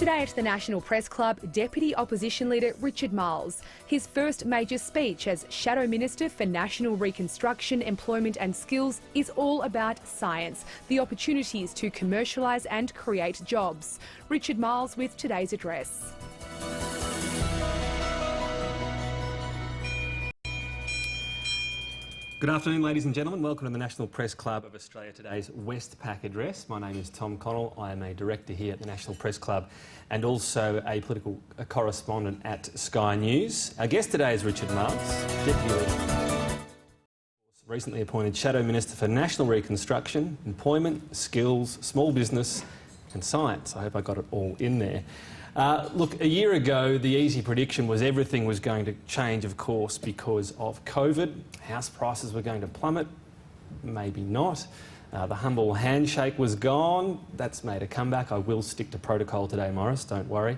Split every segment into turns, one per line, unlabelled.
Today at the National Press Club, Deputy Opposition Leader Richard Marles. His first major speech as Shadow Minister for National Reconstruction, Employment and Skills is all about science, the opportunities to commercialise and create jobs. Richard Marles with today's address.
Good afternoon, ladies and gentlemen. Welcome to the National Press Club of Australia Today's Westpac Address. My name is Tom Connell. I am a director here at the National Press Club and also a political correspondent at Sky News. Our guest today is Richard Marles, Deputy Leader, recently appointed Shadow Minister for National Reconstruction, Employment, Skills, Small Business and Science. I hope I got it all in there. Look, a year ago, the easy prediction was everything was going to change, of course, because of COVID. House prices were going to plummet. Maybe not. The humble handshake was gone. That's made a comeback. I will stick to protocol today, Morris, don't worry.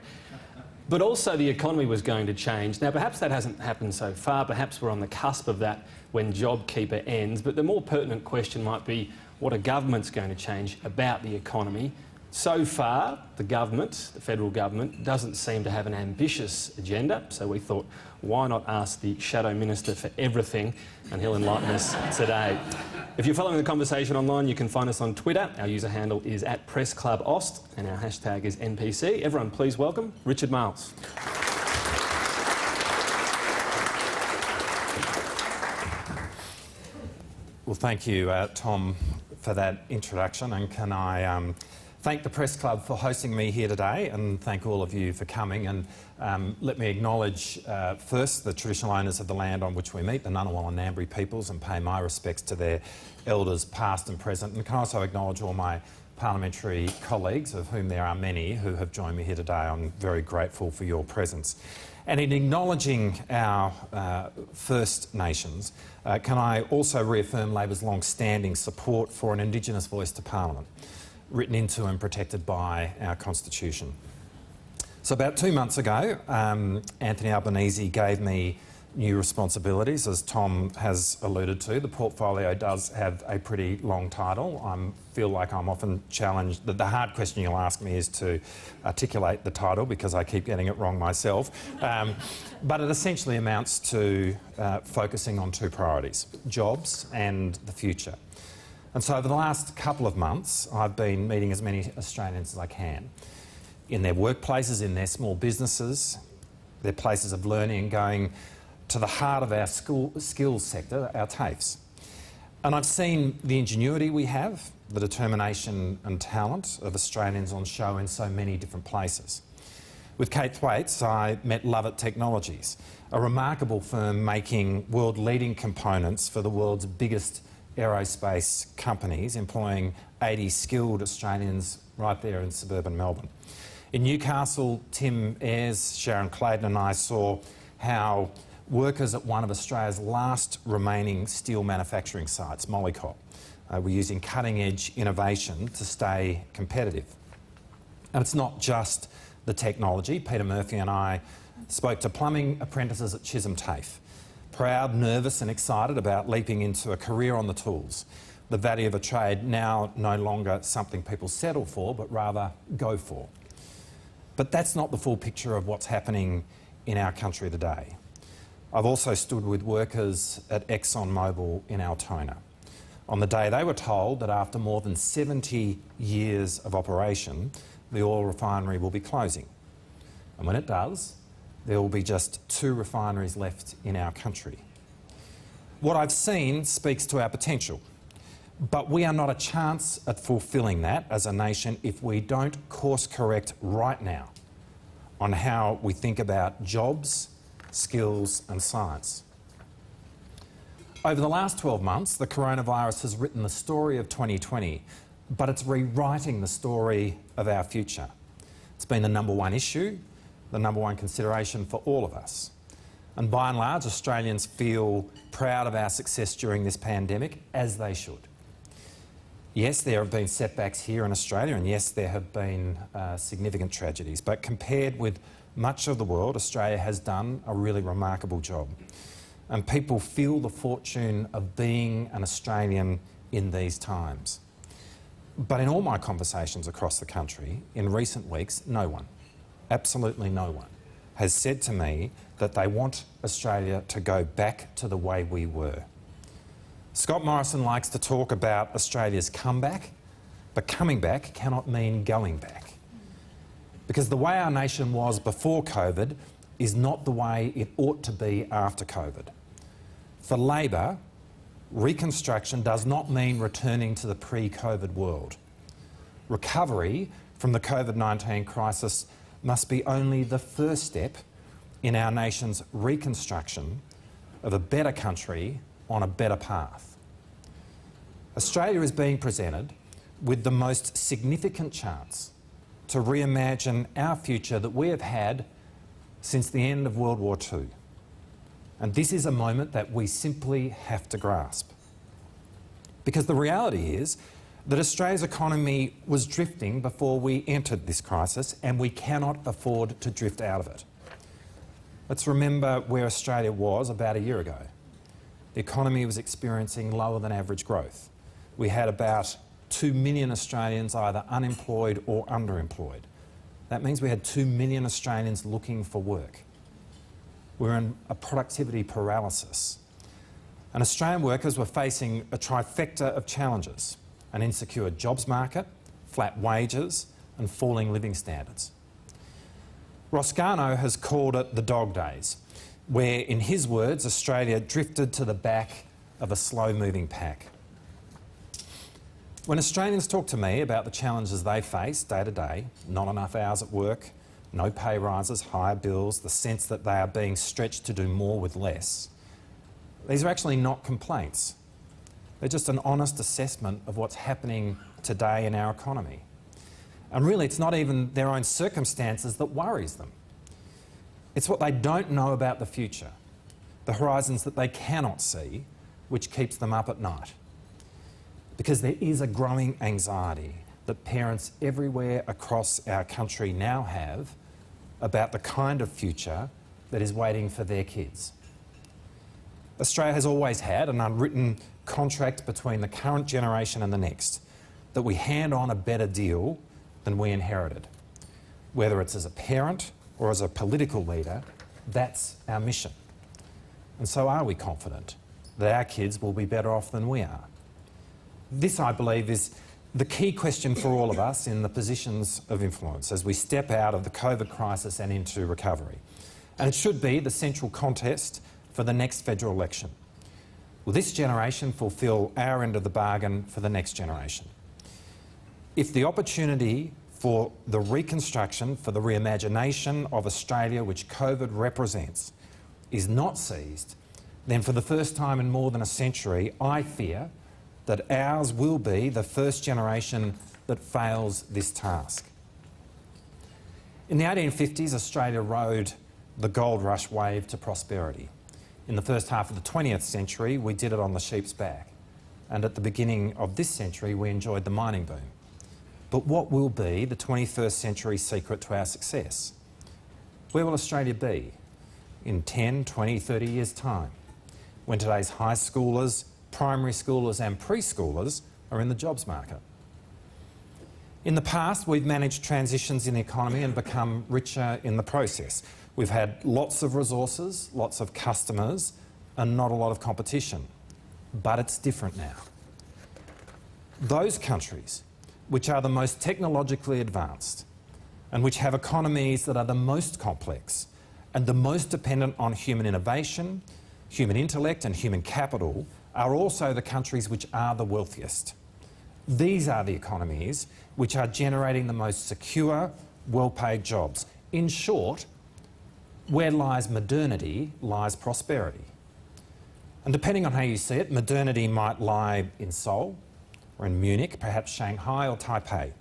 But also the economy was going to change. Now, perhaps that hasn't happened so far. Perhaps we're on the cusp of that when JobKeeper ends. But the more pertinent question might be what a government's going to change about the economy. So far, the government, the federal government, doesn't seem to have an ambitious agenda, so we thought, why not ask the Shadow Minister for everything, and he'll enlighten us today. If you're following the conversation online, you can find us on Twitter. Our user handle is @PressClubAust, and our hashtag is NPC. Everyone, please welcome Richard Marles.
Well, thank you, Tom, for that introduction, and can I thank the Press Club for hosting me here today and thank all of you for coming. And let me acknowledge first the traditional owners of the land on which we meet, the Ngunnawal and Ngambri peoples, and pay my respects to their elders past and present. And can also acknowledge all my parliamentary colleagues, of whom there are many, who have joined me here today. I'm very grateful for your presence. And in acknowledging our First Nations, can I also reaffirm Labor's long-standing support for an Indigenous voice to Parliament, written into and protected by our Constitution. So about 2 months ago, Anthony Albanese gave me new responsibilities, as Tom has alluded to. The portfolio does have a pretty long title. I feel like I'm often challenged. The hard question you'll ask me is to articulate the title, because I keep getting it wrong myself. But it essentially amounts to focusing on two priorities: jobs and the future. And so over the last couple of months, I've been meeting as many Australians as I can, in their workplaces, in their small businesses, their places of learning, and going to the heart of our skills sector, our TAFEs. And I've seen the ingenuity we have, the determination and talent of Australians on show in so many different places. With Kate Thwaites, I met Lovett Technologies, a remarkable firm making world-leading components for the world's biggest aerospace companies, employing 80 skilled Australians right there in suburban Melbourne. In Newcastle, Tim Ayres, Sharon Clayton and I saw how workers at one of Australia's last remaining steel manufacturing sites, Molycop, were using cutting-edge innovation to stay competitive. And it's not just the technology. Peter Murphy and I spoke to plumbing apprentices at Chisholm TAFE, proud, nervous and excited about leaping into a career on the tools. The value of a trade now no longer something people settle for, but rather go for. But that's not the full picture of what's happening in our country today. I've also stood with workers at ExxonMobil in Altona on the day they were told that after more than 70 years of operation, the oil refinery will be closing. And when it does, there will be just 2 refineries left in our country. What I've seen speaks to our potential, but we are not a chance at fulfilling that as a nation if we don't course correct right now on how we think about jobs, skills and science. Over the last 12 months, the coronavirus has written the story of 2020, but it's rewriting the story of our future. It's been the #1 issue, the #1 consideration for all of us. And by and large, Australians feel proud of our success during this pandemic, as they should. Yes, there have been setbacks here in Australia, and yes, there have been significant tragedies, but compared with much of the world, Australia has done a really remarkable job. And people feel the fortune of being an Australian in these times. But in all my conversations across the country in recent weeks, no one, absolutely no one, has said to me that they want Australia to go back to the way we were. Scott Morrison likes to talk about Australia's comeback, but coming back cannot mean going back. Because the way our nation was before COVID is not the way it ought to be after COVID. For Labor, reconstruction does not mean returning to the pre-COVID world. Recovery from the COVID-19 crisis must be only the first step in our nation's reconstruction of a better country on a better path. Australia is being presented with the most significant chance to reimagine our future that we have had since the end of World War II. And this is a moment that we simply have to grasp. Because the reality is that Australia's economy was drifting before we entered this crisis, and we cannot afford to drift out of it. Let's remember where Australia was about a year ago. The economy was experiencing lower than average growth. We had about 2 million Australians either unemployed or underemployed. That means we had 2 million Australians looking for work. We're in a productivity paralysis. And Australian workers were facing a trifecta of challenges: an insecure jobs market, flat wages and falling living standards. Ross Garnaut has called it the dog days, where, in his words, Australia drifted to the back of a slow-moving pack. When Australians talk to me about the challenges they face day to day, not enough hours at work, no pay rises, higher bills, the sense that they are being stretched to do more with less, these are actually not complaints. They're just an honest assessment of what's happening today in our economy. And really, it's not even their own circumstances that worries them. It's what they don't know about the future, the horizons that they cannot see, which keeps them up at night. Because there is a growing anxiety that parents everywhere across our country now have about the kind of future that is waiting for their kids. Australia has always had an unwritten contract between the current generation and the next, that we hand on a better deal than we inherited. Whether it's as a parent or as a political leader, that's our mission. And so are we confident that our kids will be better off than we are? This, I believe, is the key question for all of us in the positions of influence as we step out of the COVID crisis and into recovery. And it should be the central contest for the next federal election. Will this generation fulfil our end of the bargain for the next generation? If the opportunity for the reconstruction, for the reimagination of Australia which COVID represents, is not seized, then for the first time in more than a century, I fear that ours will be the first generation that fails this task. In the 1850s, Australia rode the gold rush wave to prosperity. In the first half of the 20th century, we did it on the sheep's back. And at the beginning of this century, we enjoyed the mining boom. But what will be the 21st century secret to our success? Where will Australia be in 10, 20, 30 years' time, when today's high schoolers, primary schoolers and preschoolers are in the jobs market? In the past, we've managed transitions in the economy and become richer in the process. We've had lots of resources, lots of customers, and not a lot of competition. But it's different now. Those countries which are the most technologically advanced and which have economies that are the most complex and the most dependent on human innovation, human intellect and human capital are also the countries which are the wealthiest. These are the economies which are generating the most secure, well-paid jobs. In short, where lies modernity, lies prosperity. And depending on how you see it, modernity might lie in Seoul or in Munich, perhaps Shanghai or Taipei.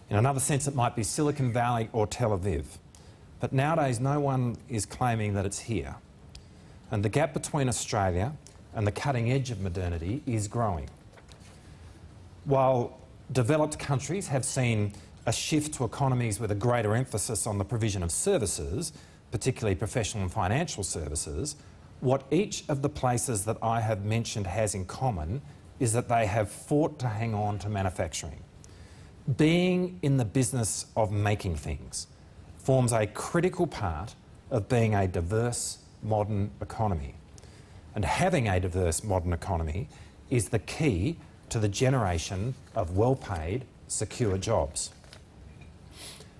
In another sense, it might be Silicon Valley or Tel Aviv. But nowadays, no one is claiming that it's here. And the gap between Australia and the cutting edge of modernity is growing. While developed countries have seen a shift to economies with a greater emphasis on the provision of services, particularly professional and financial services, what each of the places that I have mentioned has in common is that they have fought to hang on to manufacturing. Being in the business of making things, forms a critical part of being a diverse modern economy. And having a diverse modern economy is the key to the generation of well-paid, secure jobs.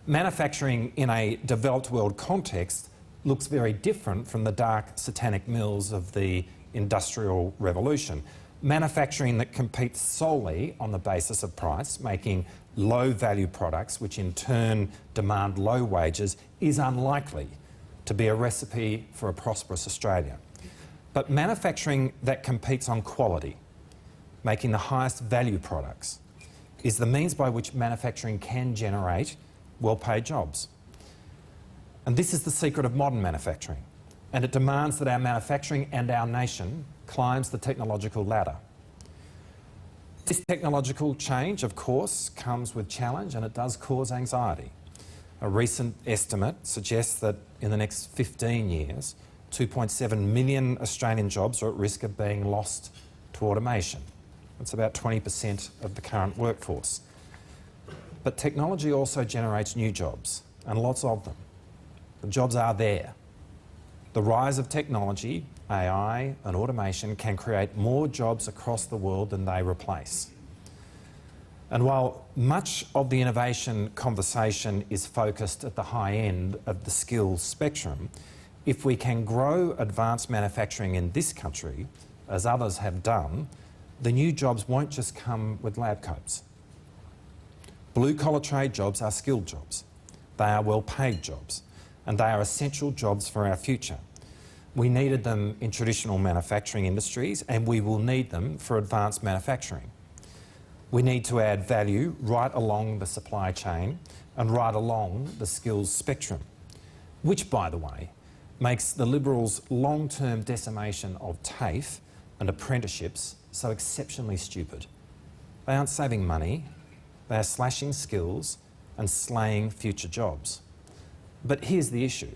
Manufacturing in a developed world context looks very different from the dark satanic mills of the Industrial Revolution. Manufacturing that competes solely on the basis of price, making low-value products which in turn demand low wages, is unlikely to be a recipe for a prosperous Australia. But manufacturing that competes on quality, making the highest value products, is the means by which manufacturing can generate well-paid jobs. And this is the secret of modern manufacturing, and it demands that our manufacturing and our nation climbs the technological ladder. This technological change, of course, comes with challenge, and it does cause anxiety. A recent estimate suggests that in the next 15 years, 2.7 million Australian jobs are at risk of being lost to automation. That's about 20% of the current workforce. But technology also generates new jobs, and lots of them. The jobs are there. The rise of technology, AI and automation can create more jobs across the world than they replace. And while much of the innovation conversation is focused at the high end of the skills spectrum, if we can grow advanced manufacturing in this country, as others have done, the new jobs won't just come with lab coats. Blue-collar trade jobs are skilled jobs. They are well-paid jobs, and they are essential jobs for our future. We needed them in traditional manufacturing industries, and we will need them for advanced manufacturing. We need to add value right along the supply chain and right along the skills spectrum, which, by the way, makes the Liberals' long-term decimation of TAFE and apprenticeships so exceptionally stupid. They aren't saving money, they are slashing skills and slaying future jobs. But here's the issue.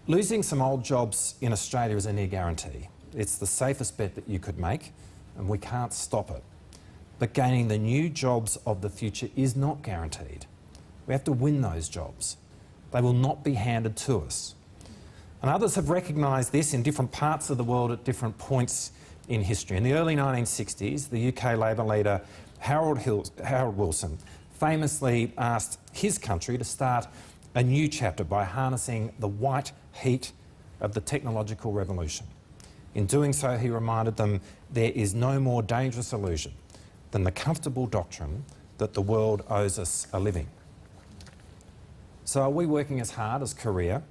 Losing some old jobs in Australia is a near guarantee. It's the safest bet that you could make, and we can't stop it. But gaining the new jobs of the future is not guaranteed. We have to win those jobs. They will not be handed to us. And others have recognised this in different parts of the world at different points in history. In the early 1960s, the UK Labor leader Harold Wilson famously asked his country to start a new chapter by harnessing the white heat of the technological revolution. In doing so, he reminded them there is no more dangerous illusion than the comfortable doctrine that the world owes us a living. So are we working as hard as Korea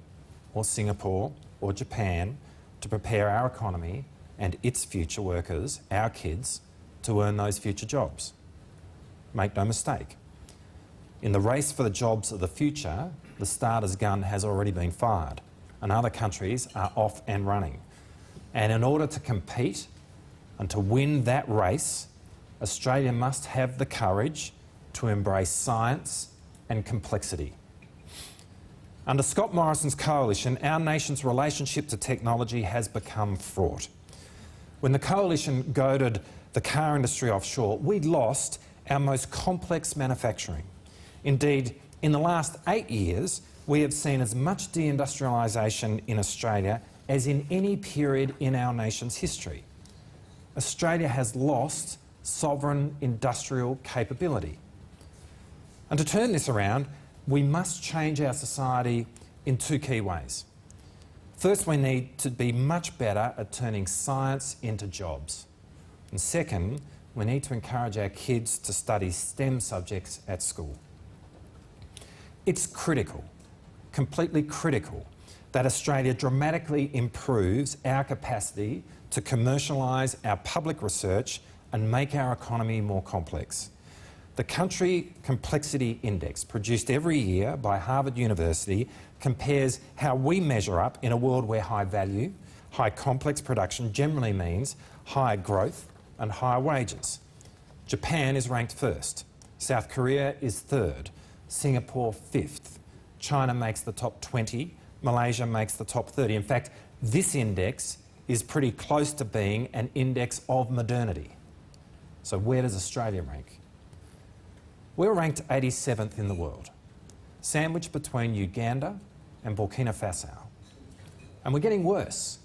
or Singapore or Japan to prepare our economy and its future workers, our kids, to earn those future jobs? Make no mistake. In the race for the jobs of the future, the starter's gun has already been fired, and other countries are off and running. And in order to compete and to win that race, Australia must have the courage to embrace science and complexity. Under Scott Morrison's coalition, our nation's relationship to technology has become fraught. When the coalition goaded the car industry offshore, we'd lost our most complex manufacturing. Indeed, in the last 8 years, we have seen as much deindustrialisation in Australia as in any period in our nation's history. Australia has lost sovereign industrial capability. And to turn this around, we must change our society in two key ways. First, we need to be much better at turning science into jobs. And second, we need to encourage our kids to study STEM subjects at school. It's critical, completely critical, that Australia dramatically improves our capacity to commercialise our public research and make our economy more complex. The Country Complexity Index, produced every year by Harvard University, compares how we measure up in a world where high value, high complex production generally means higher growth and higher wages. Japan is ranked first, South Korea is third, Singapore fifth, China makes the top 20, Malaysia makes the top 30. In fact, this index is pretty close to being an index of modernity. So where does Australia rank? We're ranked 87th in the world. sandwiched between Uganda and Burkina Faso. And we're getting worse.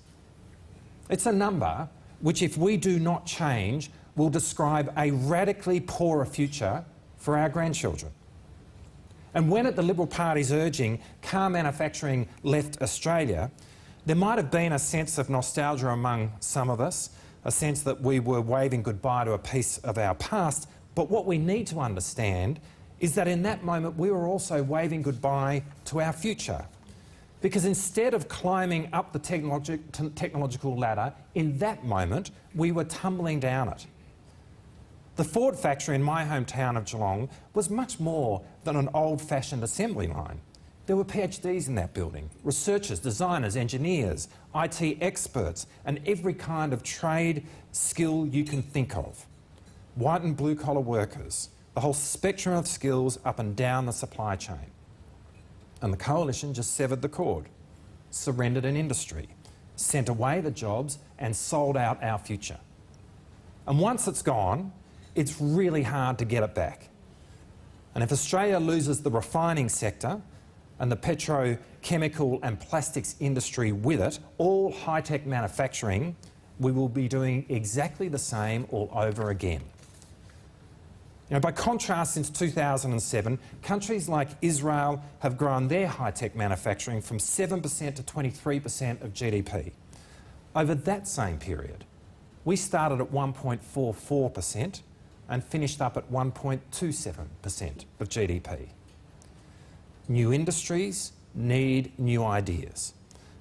It's a number which, if we do not change, will describe a radically poorer future for our grandchildren. And when, at the Liberal Party's urging, car manufacturing left Australia, there might have been a sense of nostalgia among some of us, a sense that we were waving goodbye to a piece of our past. But what we need to understand is that in that moment we were also waving goodbye to our future. Because instead of climbing up the technological ladder, in that moment we were tumbling down it. The Ford factory in my hometown of Geelong was much more than an old-fashioned assembly line. There were PhDs in that building, researchers, designers, engineers, IT experts, and every kind of trade skill you can think of. White and blue-collar workers, the whole spectrum of skills up and down the supply chain. And the coalition just severed the cord, surrendered an industry, sent away the jobs and sold out our future. And once it's gone, it's really hard to get it back. And if Australia loses the refining sector and the petrochemical and plastics industry with it, all high-tech manufacturing, we will be doing exactly the same all over again. You know, by contrast, since 2007, countries like Israel have grown their high-tech manufacturing from 7% to 23% of GDP. Over that same period, we started at 1.44% and finished up at 1.27% of GDP. New industries need new ideas.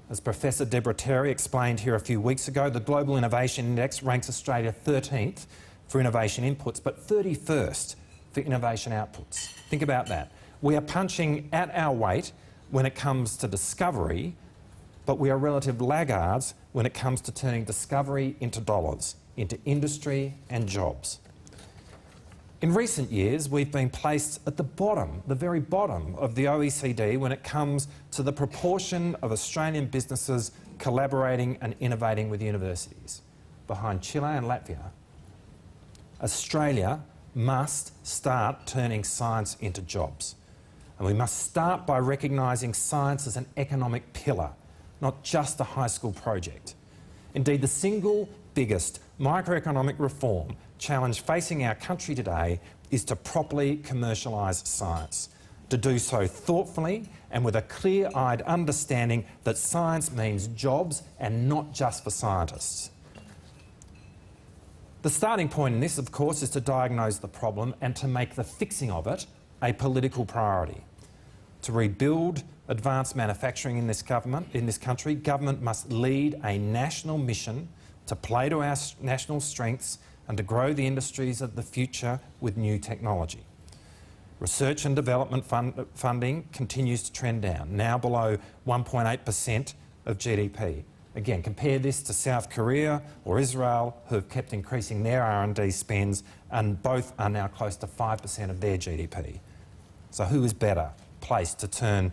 As Professor Deborah Terry explained here a few weeks ago, the Global Innovation Index ranks Australia 13th for innovation inputs, but 31st for innovation outputs. Think about that. We are punching at our weight when it comes to discovery, but we are relative laggards when it comes to turning discovery into dollars, into industry and jobs. In recent years, we've been placed at the bottom, the very bottom of the OECD when it comes to the proportion of Australian businesses collaborating and innovating with universities, behind Chile and Latvia. Australia must start turning science into jobs. And we must start by recognising science as an economic pillar, not just a high school project. Indeed, the single biggest microeconomic reform challenge facing our country today is to properly commercialise science, to do so thoughtfully and with a clear-eyed understanding that science means jobs and not just for scientists. The starting point in this, of course, is to diagnose the problem and to make the fixing of it a political priority. To rebuild advanced manufacturing in this country, government must lead a national mission to play to our national strengths and to grow the industries of the future with new technology. Research and development funding continues to trend down, now below 1.8% of GDP. Again, compare this to South Korea or Israel, who have kept increasing their R&D spends, and both are now close to 5% of their GDP. So who is better placed to turn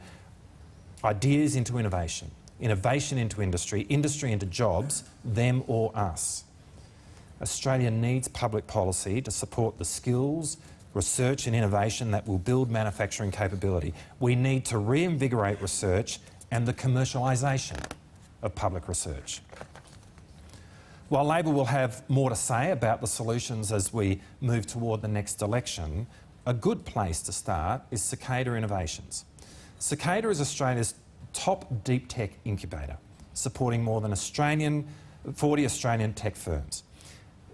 ideas into innovation, innovation into industry, industry into jobs, them or us? Australia needs public policy to support the skills, research and innovation that will build manufacturing capability. We need to reinvigorate research and the commercialisation of public research. While Labor will have more to say about the solutions as we move toward the next election, a good place to start is Cicada Innovations. Cicada is Australia's top deep tech incubator, supporting more than 40 Australian tech firms.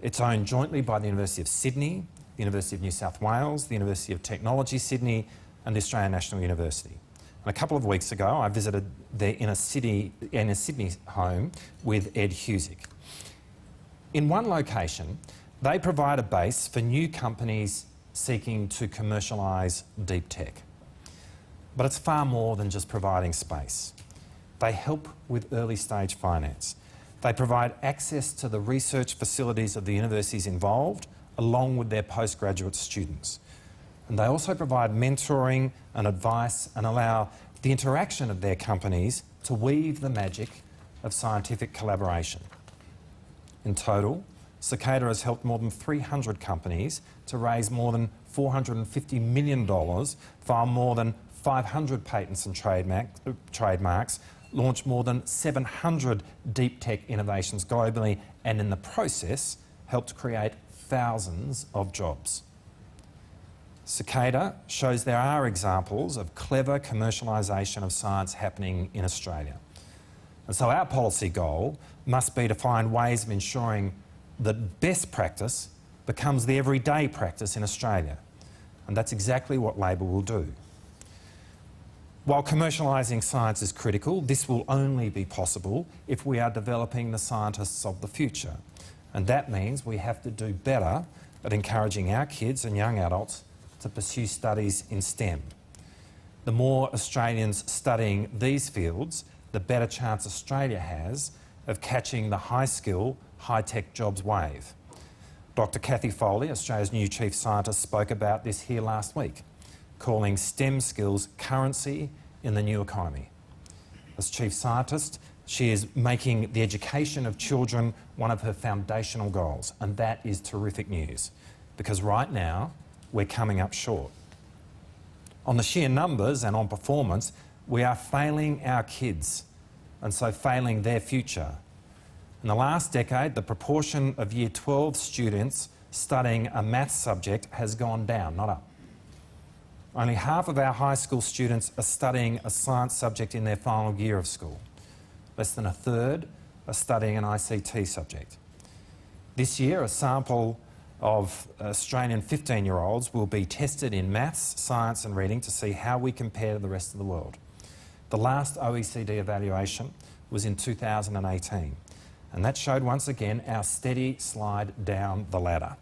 It's owned jointly by the University of Sydney, the University of New South Wales, the University of Technology Sydney and the Australian National University. And a couple of weeks ago I visited their inner Sydney home with Ed Husick. In one location, they provide a base for new companies seeking to commercialise deep tech. But it's far more than just providing space. They help with early stage finance. They provide access to the research facilities of the universities involved, along with their postgraduate students. And they also provide mentoring and advice and allow the interaction of their companies to weave the magic of scientific collaboration. In total, Cicada has helped more than 300 companies to raise more than $450 million via more than 500 patents and trademarks, launched more than 700 deep tech innovations globally, and in the process helped create thousands of jobs. Cicada shows there are examples of clever commercialisation of science happening in Australia. And so our policy goal must be to find ways of ensuring that best practice becomes the everyday practice in Australia. And that's exactly what Labor will do. While commercialising science is critical, this will only be possible if we are developing the scientists of the future. And that means we have to do better at encouraging our kids and young adults to pursue studies in STEM. The more Australians studying these fields, the better chance Australia has of catching the high-skill, high-tech jobs wave. Dr. Cathy Foley, Australia's new Chief Scientist, spoke about this here last week, calling STEM skills currency in the new economy. As Chief Scientist, she is making the education of children one of her foundational goals, and that is terrific news, because right now, we're coming up short. On the sheer numbers and on performance, we are failing our kids, and so failing their future. In the last decade, the proportion of Year 12 students studying a maths subject has gone down, not up. Only half of our high school students are studying a science subject in their final year of school. Less than a third are studying an ICT subject. This year, a sample of Australian 15-year-olds will be tested in maths, science and reading to see how we compare to the rest of the world. The last OECD evaluation was in 2018, and that showed once again our steady slide down the ladder.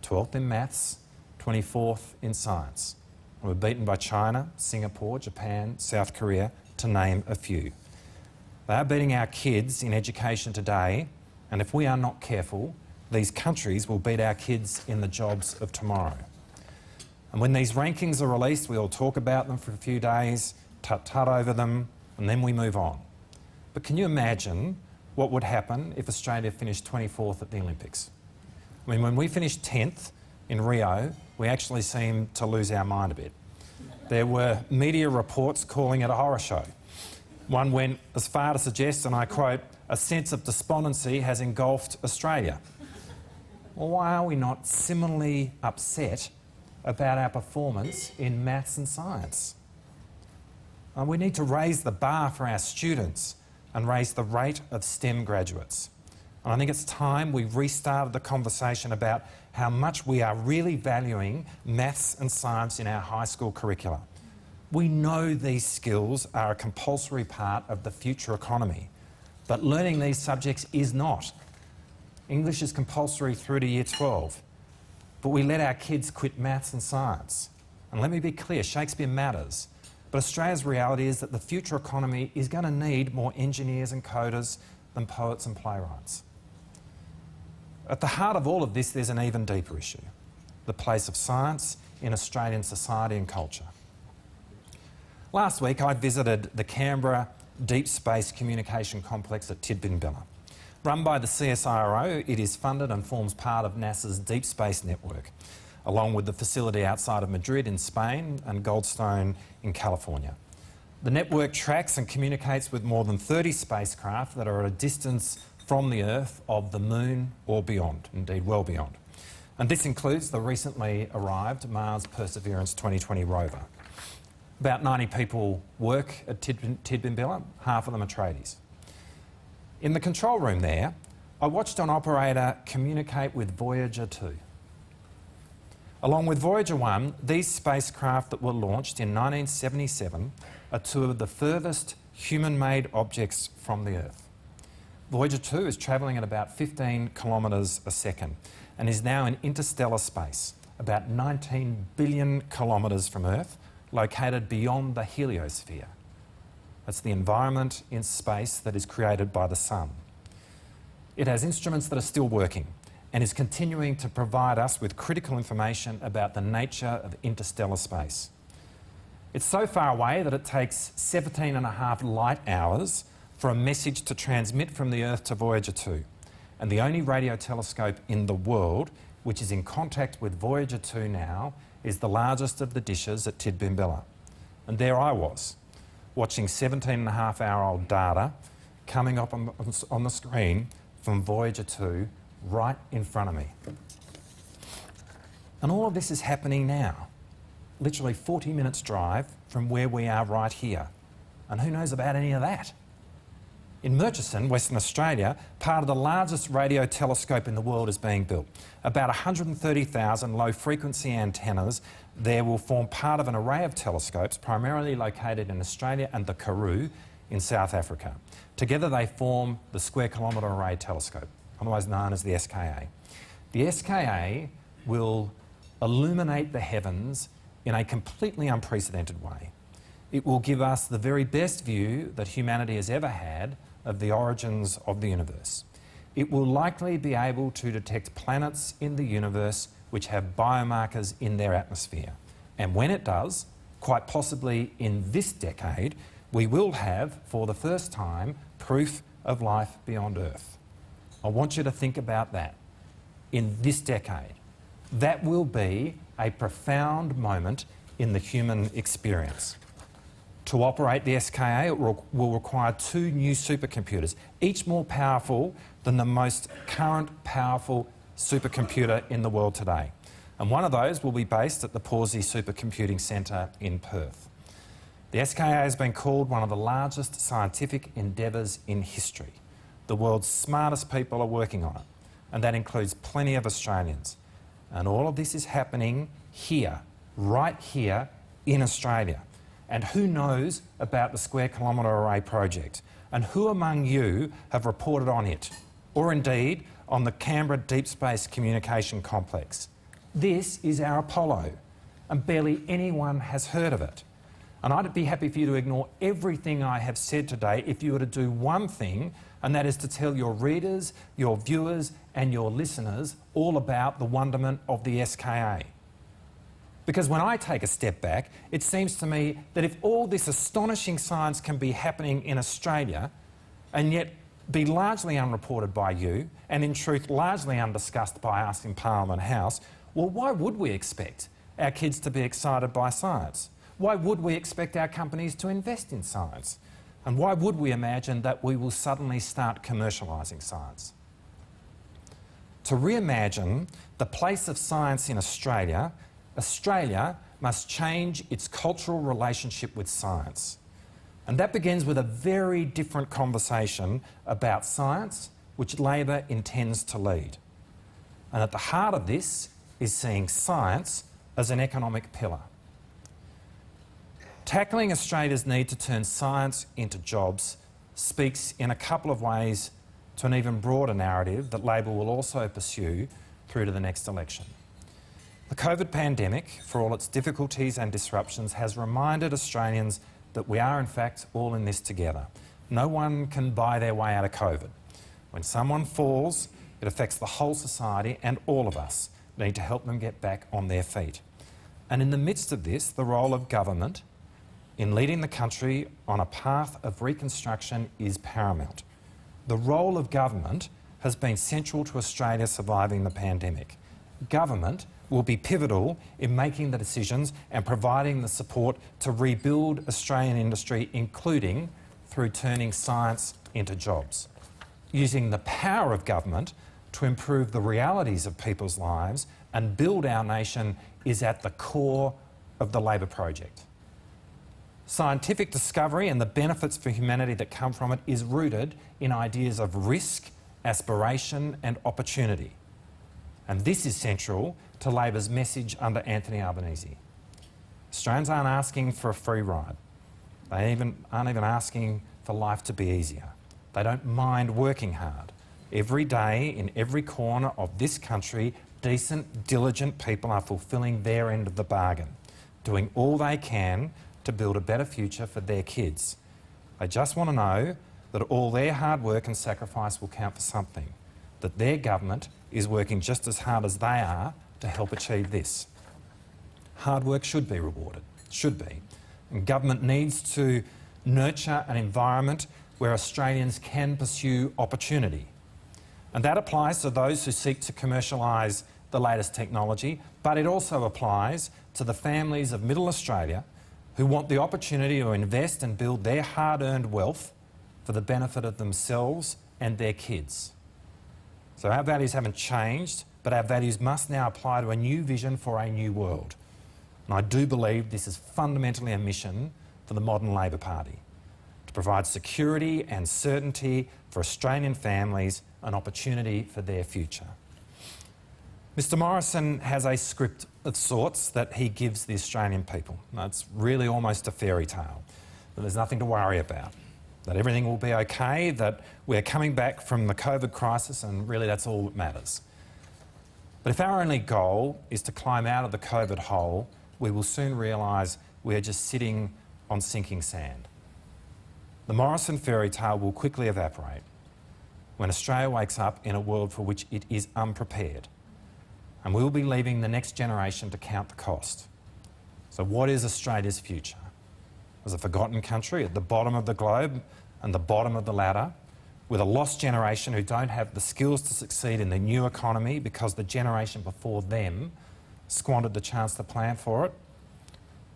12th in maths, 24th in science. And we're beaten by China, Singapore, Japan, South Korea, to name a few. They are beating our kids in education today, and if we are not careful, these countries will beat our kids in the jobs of tomorrow. And when these rankings are released, we'll talk about them for a few days, tut-tut over them, and then we move on. But can you imagine what would happen if Australia finished 24th at the Olympics? I mean, when we finished 10th in Rio, we actually seemed to lose our mind a bit. There were media reports calling it a horror show. One went as far to suggest, and I quote, "a sense of despondency has engulfed Australia." Well, why are we not similarly upset about our performance in maths and science? We need to raise the bar for our students and raise the rate of STEM graduates. And I think it's time we restarted the conversation about how much we are really valuing maths and science in our high school curricula. We know these skills are a compulsory part of the future economy, but learning these subjects is not. English is compulsory through to Year 12, but we let our kids quit maths and science. And let me be clear, Shakespeare matters, but Australia's reality is that the future economy is going to need more engineers and coders than poets and playwrights. At the heart of all of this, there's an even deeper issue, the place of science in Australian society and culture. Last week, I visited the Canberra Deep Space Communication Complex at Tidbinbilla. Run by the CSIRO, it is funded and forms part of NASA's Deep Space Network, along with the facility outside of Madrid in Spain and Goldstone in California. The network tracks and communicates with more than 30 spacecraft that are at a distance from the Earth of the Moon or beyond, indeed well beyond. And this includes the recently arrived Mars Perseverance 2020 rover. About 90 people work at Tidbinbilla, half of them are tradies. In the control room there, I watched an operator communicate with Voyager 2. Along with Voyager 1, these spacecraft that were launched in 1977 are two of the furthest human-made objects from the Earth. Voyager 2 is travelling at about 15 kilometres a second and is now in interstellar space, about 19 billion kilometres from Earth, located beyond the heliosphere. That's the environment in space that is created by the sun. It has instruments that are still working and is continuing to provide us with critical information about the nature of interstellar space. It's so far away that it takes 17.5 light hours for a message to transmit from the Earth to Voyager 2, and the only radio telescope in the world which is in contact with Voyager 2 now is the largest of the dishes at Tidbinbilla. And there I was, watching 17-and-a-half-hour-old data coming up on the screen from Voyager 2 right in front of me. And all of this is happening now, literally 40 minutes drive from where we are right here. And who knows about any of that? In Murchison, Western Australia, part of the largest radio telescope in the world is being built. About 130,000 low-frequency antennas there will form part of an array of telescopes primarily located in Australia and the Karoo in South Africa. Together they form the Square Kilometre Array Telescope, otherwise known as the SKA. The SKA will illuminate the heavens in a completely unprecedented way. It will give us the very best view that humanity has ever had of the origins of the universe. It will likely be able to detect planets in the universe which have biomarkers in their atmosphere. And when it does, quite possibly in this decade, we will have, for the first time, proof of life beyond Earth. I want you to think about that. In this decade, that will be a profound moment in the human experience. To operate the SKA, it will require 2 new supercomputers, each more powerful than the most current powerful supercomputer in the world today. And one of those will be based at the Pawsey Supercomputing Centre in Perth. The SKA has been called one of the largest scientific endeavours in history. The world's smartest people are working on it, and that includes plenty of Australians. And all of this is happening here, right here in Australia. And who knows about the Square Kilometre Array project? And who among you have reported on it? Or indeed on the Canberra Deep Space Communication Complex? This is our Apollo, and barely anyone has heard of it. And I'd be happy for you to ignore everything I have said today if you were to do one thing, and that is to tell your readers, your viewers and your listeners all about the wonderment of the SKA. Because when I take a step back, it seems to me that if all this astonishing science can be happening in Australia and yet be largely unreported by you, and in truth largely undiscussed by us in Parliament House, well, why would we expect our kids to be excited by science? Why would we expect our companies to invest in science? And why would we imagine that we will suddenly start commercialising science? To reimagine the place of science in Australia, Australia must change its cultural relationship with science. And that begins with a very different conversation about science, which Labor intends to lead. And at the heart of this is seeing science as an economic pillar. Tackling Australia's need to turn science into jobs speaks in a couple of ways to an even broader narrative that Labor will also pursue through to the next election. The COVID pandemic, for all its difficulties and disruptions, has reminded Australians that we are in fact all in this together. No one can buy their way out of COVID. When someone falls, it affects the whole society, and all of us need to help them get back on their feet. And in the midst of this, the role of government in leading the country on a path of reconstruction is paramount. The role of government has been central to Australia surviving the pandemic. Government will be pivotal in making the decisions and providing the support to rebuild Australian industry, including through turning science into jobs. Using the power of government to improve the realities of people's lives and build our nation is at the core of the Labor project. Scientific discovery and the benefits for humanity that come from it is rooted in ideas of risk, aspiration and opportunity. And this is central to Labor's message under Anthony Albanese. Australians aren't asking for a free ride. They aren't even asking for life to be easier. They don't mind working hard. Every day, in every corner of this country, decent, diligent people are fulfilling their end of the bargain, doing all they can to build a better future for their kids. They just want to know that all their hard work and sacrifice will count for something, that their government is working just as hard as they are to help achieve this. Hard work should be rewarded, should be. And government needs to nurture an environment where Australians can pursue opportunity. And that applies to those who seek to commercialise the latest technology, but it also applies to the families of Middle Australia who want the opportunity to invest and build their hard-earned wealth for the benefit of themselves and their kids. So our values haven't changed, but our values must now apply to a new vision for a new world. And I do believe this is fundamentally a mission for the modern Labor Party, to provide security and certainty for Australian families, an opportunity for their future. Mr Morrison has a script of sorts that he gives the Australian people. Now, it's really almost a fairy tale, that there's nothing to worry about, that everything will be okay, that we're coming back from the COVID crisis, and really that's all that matters. But if our only goal is to climb out of the COVID hole, we will soon realise we're just sitting on sinking sand. The Morrison fairy tale will quickly evaporate when Australia wakes up in a world for which it is unprepared. And we will be leaving the next generation to count the cost. So what is Australia's future? As a forgotten country at the bottom of the globe and the bottom of the ladder, with a lost generation who don't have the skills to succeed in the new economy because the generation before them squandered the chance to plan for it?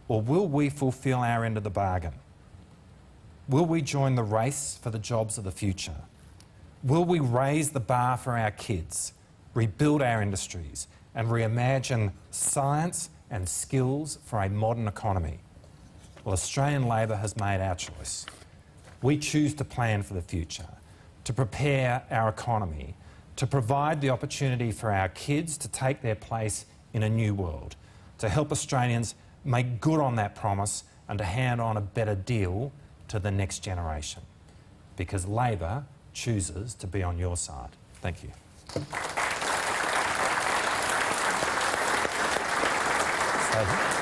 Or will we fulfil our end of the bargain? Will we join the race for the jobs of the future? Will we raise the bar for our kids, rebuild our industries, and reimagine science and skills for a modern economy? Well, Australian Labor has made our choice. We choose to plan for the future, to prepare our economy, to provide the opportunity for our kids to take their place in a new world, to help Australians make good on that promise and to hand on a better deal to the next generation. Because Labor chooses to be on your side. Thank you. Stay here.